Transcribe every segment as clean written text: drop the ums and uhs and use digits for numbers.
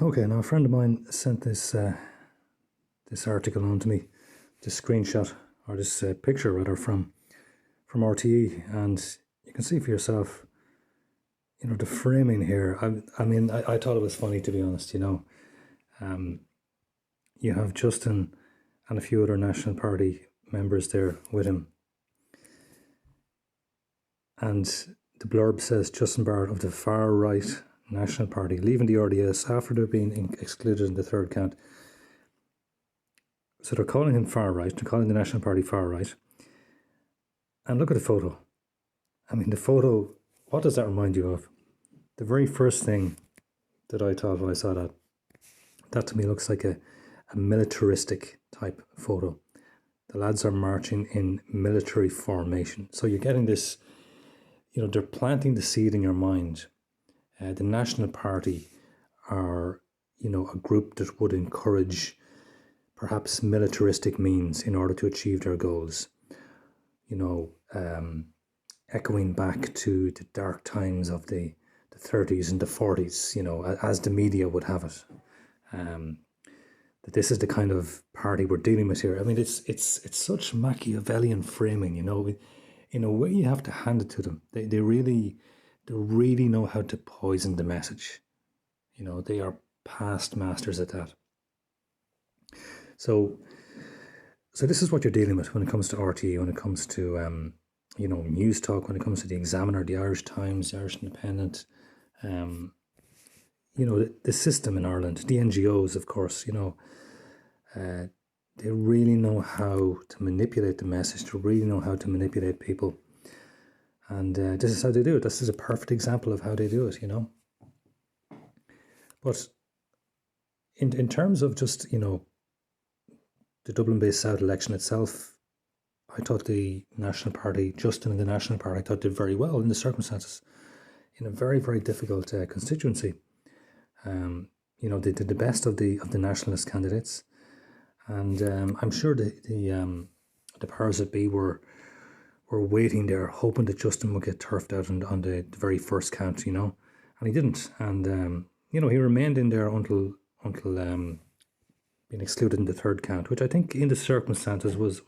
Okay, now a friend of mine sent this article on to me, this screenshot or this picture rather from RTE, and you can see for yourself, the framing here. I thought it was funny, to be honest. You have Justin and a few other National Party members there with him, and the blurb says Justin Barrett of the far right National Party leaving the RDS after they're being excluded in the third count. So they're calling him far right, they're calling the National Party far right. And look at the photo. I mean, the photo, what does that remind you of? The very first thing that I thought when I saw that to me looks like a militaristic type photo. The lads are marching in military formation. So you're getting this, they're planting the seed in your mind. The National Party are, a group that would encourage perhaps militaristic means in order to achieve their goals. Echoing back to the dark times of the 30s and the 40s, as the media would have it. That this is the kind of party we're dealing with here. I mean, it's such Machiavellian framing, In a way, you have to hand it to them. They really know how to poison the message. They are past masters at that. So this is what you're dealing with when it comes to RTE, when it comes to News Talk, when it comes to the Examiner, the Irish Times, the Irish Independent, the system in Ireland, the NGOs, of course, they really know how to manipulate the message, they really know how to manipulate people. And this is how they do it. This is a perfect example of how they do it, But in terms of just, the Dublin-based South election itself, I thought the National Party, Justin and the National Party, I thought did very well in the circumstances, in a very, very difficult constituency. They did the best of the nationalist candidates, and I'm sure the powers that be were waiting there, hoping that Justin would get turfed out on the very first count, and he didn't, and he remained in there until being excluded in the third count, which I think in the circumstances was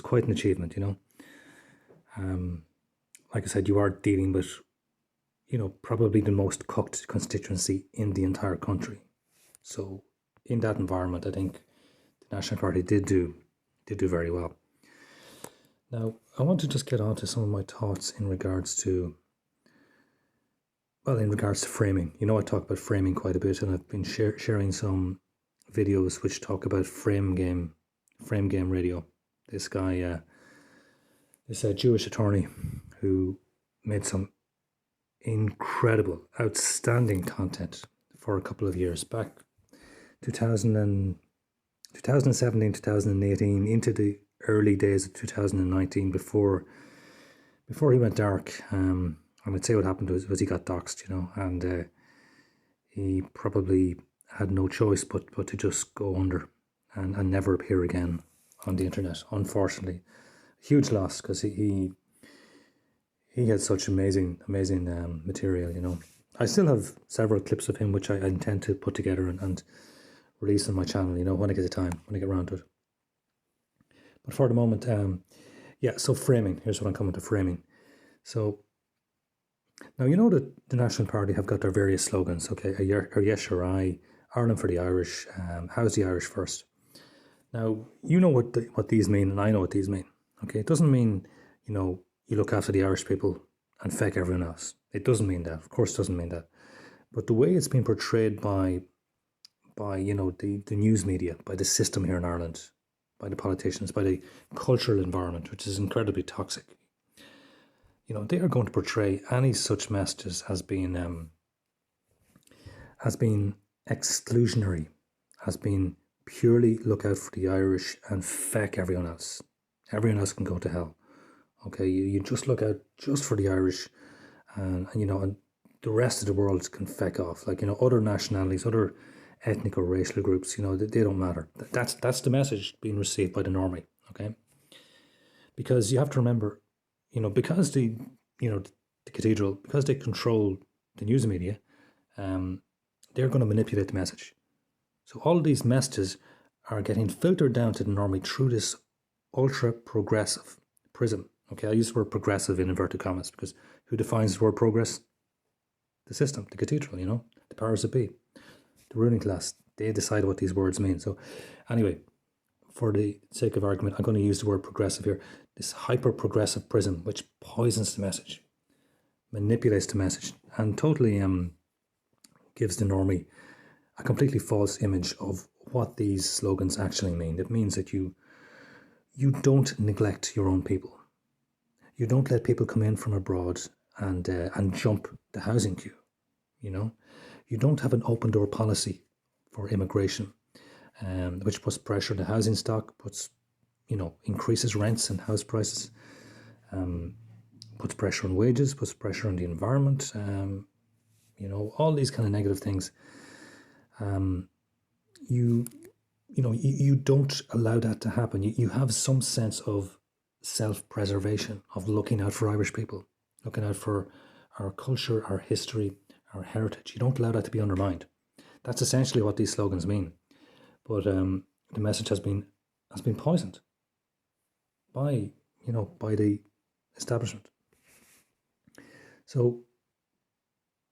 quite an achievement, Like I said, you are dealing with, probably the most cooked constituency in the entire country. So in that environment, I think the National Party did do very well. Now, I want to just get on to some of my thoughts in regards to framing. I talk about framing quite a bit, and I've been sharing some videos which talk about frame game radio. This guy, this Jewish attorney who made some incredible, outstanding content for a couple of years back, 2017, 2018, into the early days of 2019, before he went dark. I would say what happened was he got doxxed, and he probably had no choice but to just go under and never appear again on the internet. Unfortunately, huge loss, because he had such amazing material. I still have several clips of him which I intend to put together and release on my channel, when I get the time, when I get around to it. But for the moment, so framing. Here's what I'm coming to, framing. So now, that the National Party have got their various slogans, okay? Or yes or I, Ireland for the Irish, how's the Irish first? Now, what these mean, and I know what these mean, okay? It doesn't mean, you look after the Irish people and feck everyone else. It doesn't mean that. Of course it doesn't mean that. But the way it's been portrayed by the news media, by the system here in Ireland, by the politicians, by the cultural environment, which is incredibly toxic, they are going to portray any such messages as being exclusionary, as being purely look out for the Irish and feck everyone else. Everyone else can go to hell. Okay, you just look out just for the Irish, and the rest of the world can feck off. Like, other nationalities, other ethnic or racial groups, they don't matter. That's the message being received by the normie. Okay, because you have to remember, because the Cathedral, because they control the news media, they're going to manipulate the message. So all of these messages are getting filtered down to the normie through this ultra progressive prism. Okay, I use the word progressive in inverted commas because who defines the word progress? The system, the cathedral, the powers that be, the ruling class. They decide what these words mean. So anyway, for the sake of argument, I'm going to use the word progressive here. This hyper-progressive prism, which poisons the message, manipulates the message, and totally gives the normie a completely false image of what these slogans actually mean. It means that you don't neglect your own people. You don't let people come in from abroad and jump the housing queue. You don't have an open door policy for immigration, which puts pressure on the housing stock, increases rents and house prices, puts pressure on wages, puts pressure on the environment. All these kind of negative things. You don't allow that to happen. You have some sense of self-preservation, of looking out for Irish people, looking out for our culture, our history, our heritage. You don't allow that to be undermined. That's essentially what these slogans mean. But the message has been poisoned by the establishment. So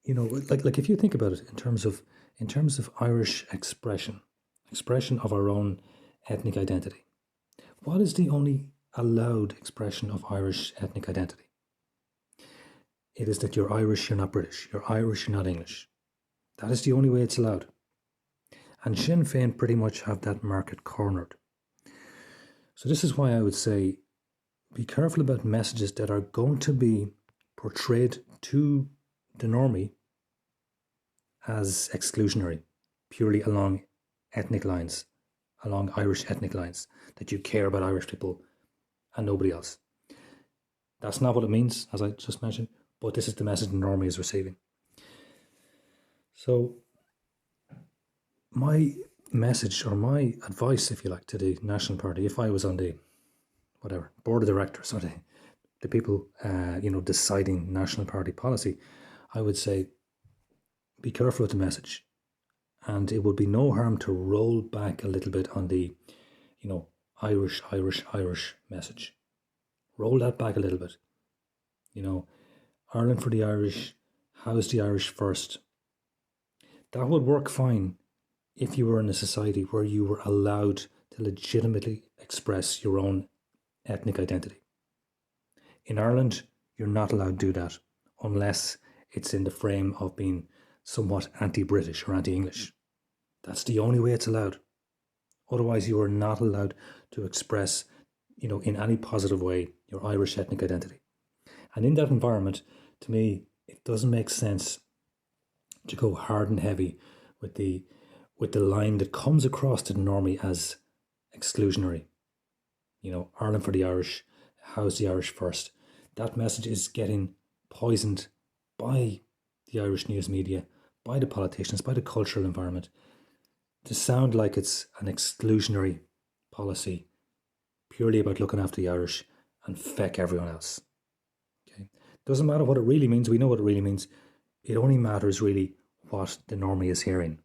like if you think about it in terms of Irish expression of our own ethnic identity, what is the only allowed expression of Irish ethnic identity? It is that you're Irish, you're not British. You're Irish, you're not English. That is the only way it's allowed. And Sinn Féin pretty much have that market cornered. So this is why I would say be careful about messages that are going to be portrayed to the normie as exclusionary, purely along ethnic lines, along Irish ethnic lines, that you care about Irish people and nobody else. That's not what it means, as I just mentioned, but this is the message the normie is receiving. So my message, or my advice, if you like, to the National Party, if I was on the board of directors or the people deciding National Party policy, I would say be careful with the message, and it would be no harm to roll back a little bit on the Irish message. Roll that back a little bit. Ireland for the Irish, house the Irish first. That would work fine if you were in a society where you were allowed to legitimately express your own ethnic identity. In Ireland, you're not allowed to do that unless it's in the frame of being somewhat anti-British or anti-English. That's the only way it's allowed. Otherwise, you are not allowed to express, in any positive way, your Irish ethnic identity. And in that environment, to me, it doesn't make sense to go hard and heavy with the line that comes across to the normie as exclusionary. Ireland for the Irish, house the Irish first. That message is getting poisoned by the Irish news media, by the politicians, by the cultural environment, to sound like it's an exclusionary policy, purely about looking after the Irish and feck everyone else. Okay, doesn't matter what it really means. We know what it really means. It only matters really what the normie is hearing.